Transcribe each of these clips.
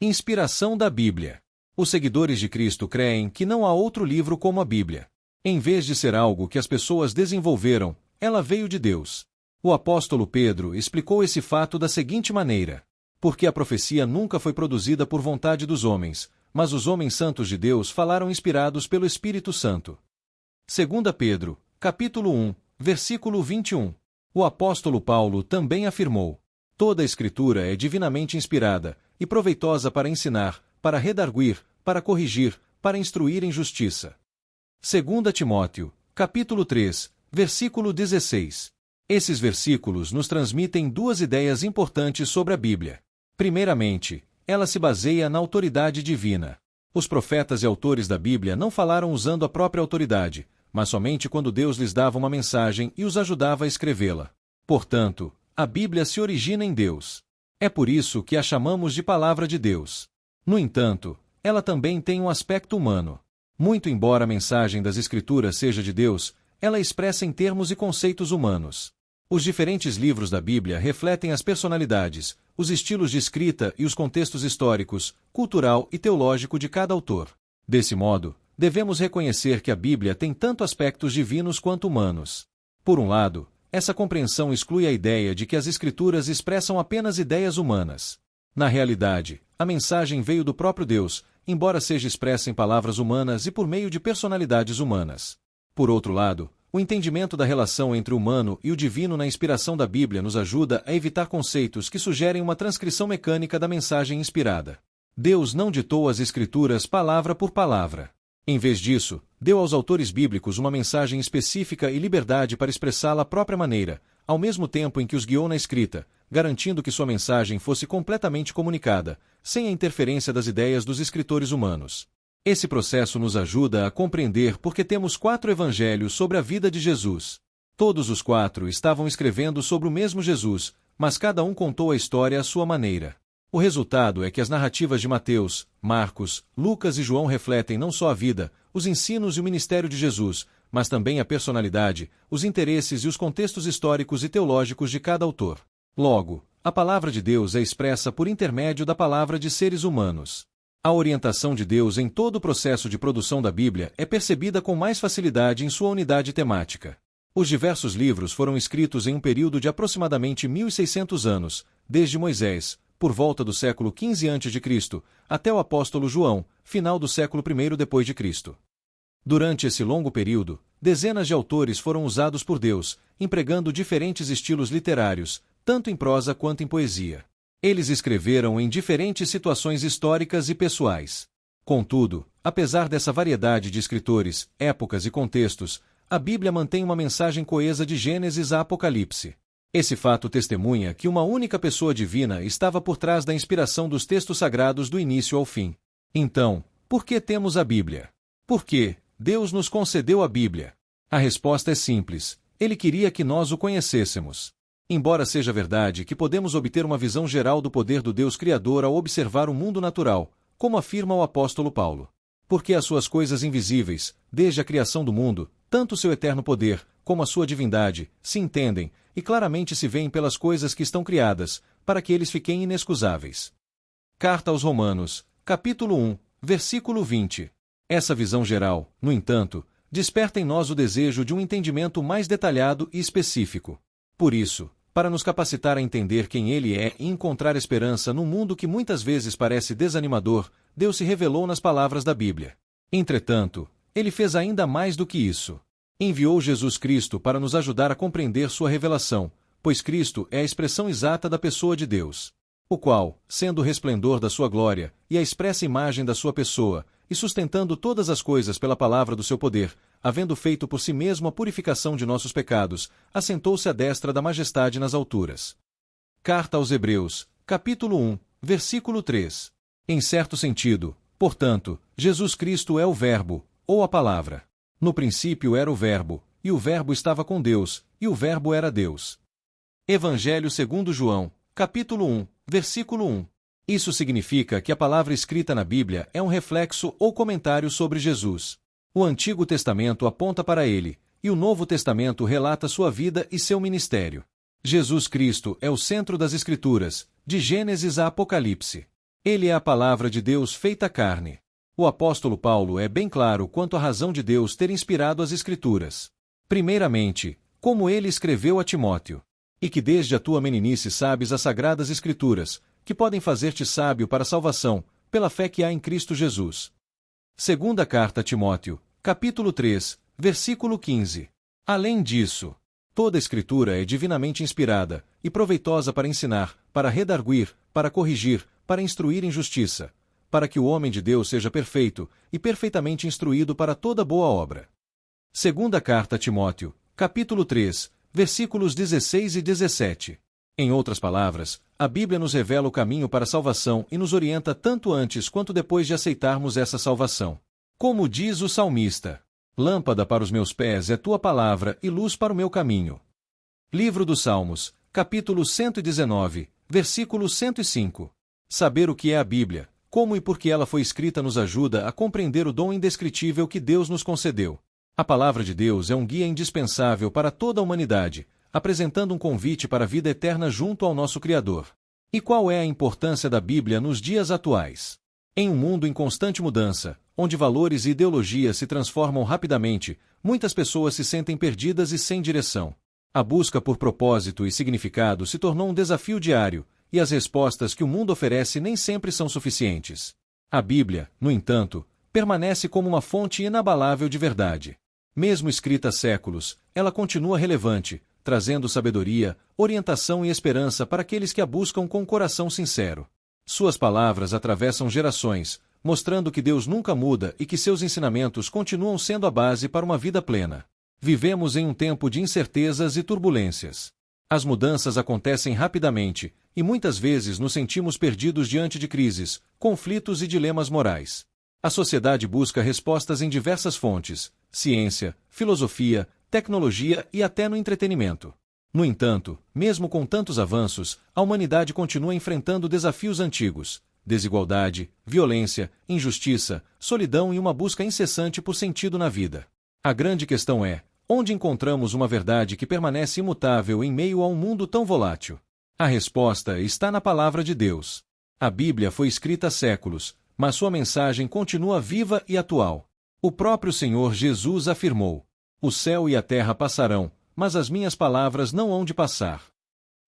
Inspiração da Bíblia. Os seguidores de Cristo creem que não há outro livro como a Bíblia. Em vez de ser algo que as pessoas desenvolveram, ela veio de Deus. O apóstolo Pedro explicou esse fato da seguinte maneira: porque a profecia nunca foi produzida por vontade dos homens, mas os homens santos de Deus falaram inspirados pelo Espírito Santo. 2 Pedro, capítulo 1, versículo 21. O apóstolo Paulo também afirmou: toda a Escritura é divinamente inspirada e proveitosa para ensinar, para redarguir, para corrigir, para instruir em justiça. 2 Timóteo, capítulo 3, versículo 16. Esses versículos nos transmitem duas ideias importantes sobre a Bíblia. Primeiramente, ela se baseia na autoridade divina. Os profetas e autores da Bíblia não falaram usando a própria autoridade, mas somente quando Deus lhes dava uma mensagem e os ajudava a escrevê-la. Portanto, a Bíblia se origina em Deus. É por isso que a chamamos de Palavra de Deus. No entanto, ela também tem um aspecto humano. Muito embora a mensagem das Escrituras seja de Deus, ela é expressa em termos e conceitos humanos. Os diferentes livros da Bíblia refletem as personalidades, os estilos de escrita e os contextos históricos, cultural e teológico de cada autor. Desse modo, devemos reconhecer que a Bíblia tem tanto aspectos divinos quanto humanos. Por um lado, essa compreensão exclui a ideia de que as Escrituras expressam apenas ideias humanas. Na realidade, a mensagem veio do próprio Deus, embora seja expressa em palavras humanas e por meio de personalidades humanas. Por outro lado, o entendimento da relação entre o humano e o divino na inspiração da Bíblia nos ajuda a evitar conceitos que sugerem uma transcrição mecânica da mensagem inspirada. Deus não ditou as Escrituras palavra por palavra. Em vez disso, deu aos autores bíblicos uma mensagem específica e liberdade para expressá-la à própria maneira, ao mesmo tempo em que os guiou na escrita, garantindo que sua mensagem fosse completamente comunicada, sem a interferência das ideias dos escritores humanos. Esse processo nos ajuda a compreender porque temos 4 evangelhos sobre a vida de Jesus. Todos os 4 estavam escrevendo sobre o mesmo Jesus, mas cada um contou a história à sua maneira. O resultado é que as narrativas de Mateus, Marcos, Lucas e João refletem não só a vida, os ensinos e o ministério de Jesus, mas também a personalidade, os interesses e os contextos históricos e teológicos de cada autor. Logo, a palavra de Deus é expressa por intermédio da palavra de seres humanos. A orientação de Deus em todo o processo de produção da Bíblia é percebida com mais facilidade em sua unidade temática. Os diversos livros foram escritos em um período de aproximadamente 1600 anos, desde Moisés, por volta do século XV a.C., até o apóstolo João, final do século I depois de Cristo. Durante esse longo período, dezenas de autores foram usados por Deus, empregando diferentes estilos literários, tanto em prosa quanto em poesia. Eles escreveram em diferentes situações históricas e pessoais. Contudo, apesar dessa variedade de escritores, épocas e contextos, a Bíblia mantém uma mensagem coesa de Gênesis a Apocalipse. Esse fato testemunha que uma única pessoa divina estava por trás da inspiração dos textos sagrados do início ao fim. Então, por que temos a Bíblia? Por que Deus nos concedeu a Bíblia? A resposta é simples: Ele queria que nós o conhecêssemos. Embora seja verdade que podemos obter uma visão geral do poder do Deus Criador ao observar o mundo natural, como afirma o apóstolo Paulo. Porque as suas coisas invisíveis, desde a criação do mundo, tanto o seu eterno poder, como a sua divindade, se entendem, e claramente se veem pelas coisas que estão criadas, para que eles fiquem inexcusáveis. Carta aos Romanos, capítulo 1, versículo 20. Essa visão geral, no entanto, desperta em nós o desejo de um entendimento mais detalhado e específico. Por isso, para nos capacitar a entender quem Ele é e encontrar esperança num mundo que muitas vezes parece desanimador, Deus se revelou nas palavras da Bíblia. Entretanto, Ele fez ainda mais do que isso. Enviou Jesus Cristo para nos ajudar a compreender sua revelação, pois Cristo é a expressão exata da pessoa de Deus, o qual, sendo o resplendor da sua glória e a expressa imagem da sua pessoa, e sustentando todas as coisas pela palavra do seu poder, havendo feito por si mesmo a purificação de nossos pecados, assentou-se à destra da majestade nas alturas. Carta aos Hebreus, capítulo 1, versículo 3. Em certo sentido, portanto, Jesus Cristo é o Verbo, ou a palavra. No princípio era o Verbo, e o Verbo estava com Deus, e o Verbo era Deus. Evangelho segundo João, capítulo 1, versículo 1. Isso significa que a palavra escrita na Bíblia é um reflexo ou comentário sobre Jesus. O Antigo Testamento aponta para ele, e o Novo Testamento relata sua vida e seu ministério. Jesus Cristo é o centro das Escrituras, de Gênesis a Apocalipse. Ele é a palavra de Deus feita carne. O apóstolo Paulo é bem claro quanto à razão de Deus ter inspirado as Escrituras. Primeiramente, como ele escreveu a Timóteo. E que desde a tua meninice sabes as sagradas Escrituras, que podem fazer-te sábio para a salvação, pela fé que há em Cristo Jesus. Segunda carta a Timóteo, capítulo 3, versículo 15. Além disso, toda a Escritura é divinamente inspirada e proveitosa para ensinar, para redarguir, para corrigir, para instruir em justiça, para que o homem de Deus seja perfeito e perfeitamente instruído para toda boa obra. Segunda carta a Timóteo, capítulo 3, versículos 16 e 17. Em outras palavras, a Bíblia nos revela o caminho para a salvação e nos orienta tanto antes quanto depois de aceitarmos essa salvação. Como diz o salmista: lâmpada para os meus pés é tua palavra e luz para o meu caminho. Livro dos Salmos, capítulo 119, versículo 105. Saber o que é a Bíblia, como e por que ela foi escrita nos ajuda a compreender o dom indescritível que Deus nos concedeu. A palavra de Deus é um guia indispensável para toda a humanidade, apresentando um convite para a vida eterna junto ao nosso Criador. E qual é a importância da Bíblia nos dias atuais? Em um mundo em constante mudança, onde valores e ideologias se transformam rapidamente, muitas pessoas se sentem perdidas e sem direção. A busca por propósito e significado se tornou um desafio diário, e as respostas que o mundo oferece nem sempre são suficientes. A Bíblia, no entanto, permanece como uma fonte inabalável de verdade. Mesmo escrita há séculos, ela continua relevante, trazendo sabedoria, orientação e esperança para aqueles que a buscam com um coração sincero. Suas palavras atravessam gerações, mostrando que Deus nunca muda e que seus ensinamentos continuam sendo a base para uma vida plena. Vivemos em um tempo de incertezas e turbulências. As mudanças acontecem rapidamente, e muitas vezes nos sentimos perdidos diante de crises, conflitos e dilemas morais. A sociedade busca respostas em diversas fontes: ciência, filosofia, tecnologia e até no entretenimento. No entanto, mesmo com tantos avanços, a humanidade continua enfrentando desafios antigos: desigualdade, violência, injustiça, solidão e uma busca incessante por sentido na vida. A grande questão é: onde encontramos uma verdade que permanece imutável em meio a um mundo tão volátil? A resposta está na palavra de Deus. A Bíblia foi escrita há séculos, mas sua mensagem continua viva e atual. O próprio Senhor Jesus afirmou: o céu e a terra passarão, mas as minhas palavras não hão de passar.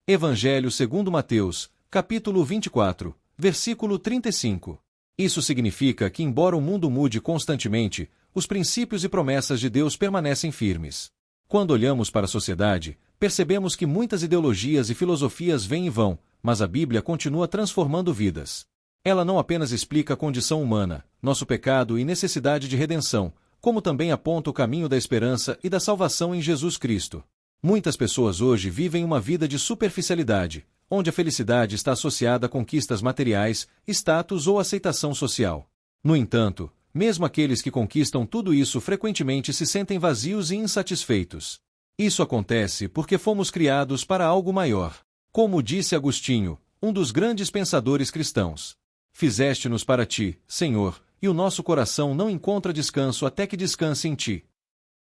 Evangelho segundo Mateus, capítulo 24, versículo 35. Isso significa que, embora o mundo mude constantemente, os princípios e promessas de Deus permanecem firmes. Quando olhamos para a sociedade, percebemos que muitas ideologias e filosofias vêm e vão, mas a Bíblia continua transformando vidas. Ela não apenas explica a condição humana, nosso pecado e necessidade de redenção, como também aponta o caminho da esperança e da salvação em Jesus Cristo. Muitas pessoas hoje vivem uma vida de superficialidade, onde a felicidade está associada a conquistas materiais, status ou aceitação social. No entanto, mesmo aqueles que conquistam tudo isso frequentemente se sentem vazios e insatisfeitos. Isso acontece porque fomos criados para algo maior. Como disse Agostinho, um dos grandes pensadores cristãos: fizeste-nos para ti, Senhor, e o nosso coração não encontra descanso até que descanse em ti.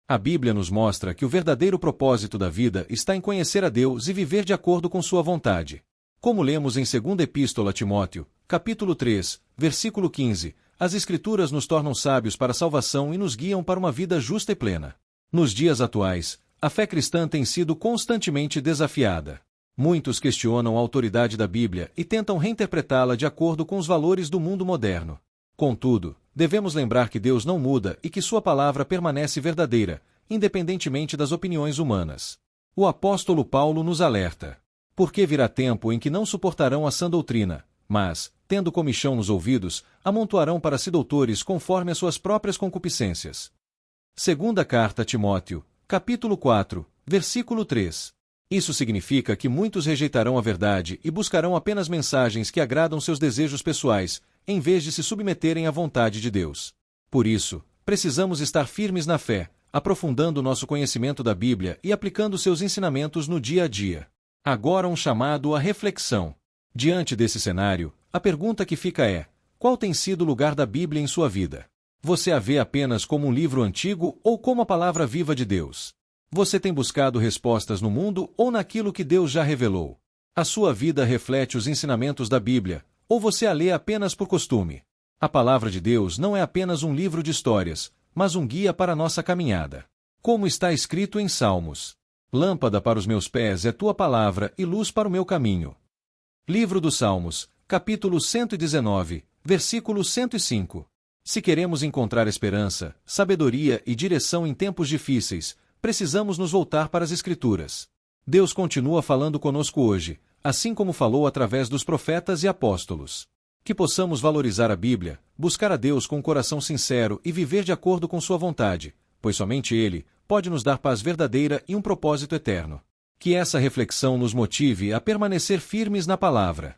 A Bíblia nos mostra que o verdadeiro propósito da vida está em conhecer a Deus e viver de acordo com sua vontade. Como lemos em 2ª Epístola a Timóteo, capítulo 3, versículo 15, as Escrituras nos tornam sábios para a salvação e nos guiam para uma vida justa e plena. Nos dias atuais, a fé cristã tem sido constantemente desafiada. Muitos questionam a autoridade da Bíblia e tentam reinterpretá-la de acordo com os valores do mundo moderno. Contudo, devemos lembrar que Deus não muda e que sua palavra permanece verdadeira, independentemente das opiniões humanas. O apóstolo Paulo nos alerta: porque virá tempo em que não suportarão a sã doutrina, mas, tendo comichão nos ouvidos, amontoarão para si doutores conforme as suas próprias concupiscências. Segunda carta a Timóteo, capítulo 4, versículo 3. Isso significa que muitos rejeitarão a verdade e buscarão apenas mensagens que agradam seus desejos pessoais, em vez de se submeterem à vontade de Deus. Por isso, precisamos estar firmes na fé, aprofundando nosso conhecimento da Bíblia e aplicando seus ensinamentos no dia a dia. Agora um chamado à reflexão. Diante desse cenário, a pergunta que fica é: qual tem sido o lugar da Bíblia em sua vida? Você a vê apenas como um livro antigo ou como a palavra viva de Deus? Você tem buscado respostas no mundo ou naquilo que Deus já revelou? A sua vida reflete os ensinamentos da Bíblia, Ou você a lê apenas por costume? A palavra de Deus não é apenas um livro de histórias, mas um guia para a nossa caminhada. Como está escrito em Salmos: Lâmpada para os meus pés é tua palavra e luz para o meu caminho. Livro dos Salmos, capítulo 119, versículo 105. Se queremos encontrar esperança, sabedoria e direção em tempos difíceis, precisamos nos voltar para as Escrituras. Deus continua falando conosco hoje, assim como falou através dos profetas e apóstolos. Que possamos valorizar a Bíblia, buscar a Deus com um coração sincero e viver de acordo com sua vontade, pois somente Ele pode nos dar paz verdadeira e um propósito eterno. Que essa reflexão nos motive a permanecer firmes na palavra.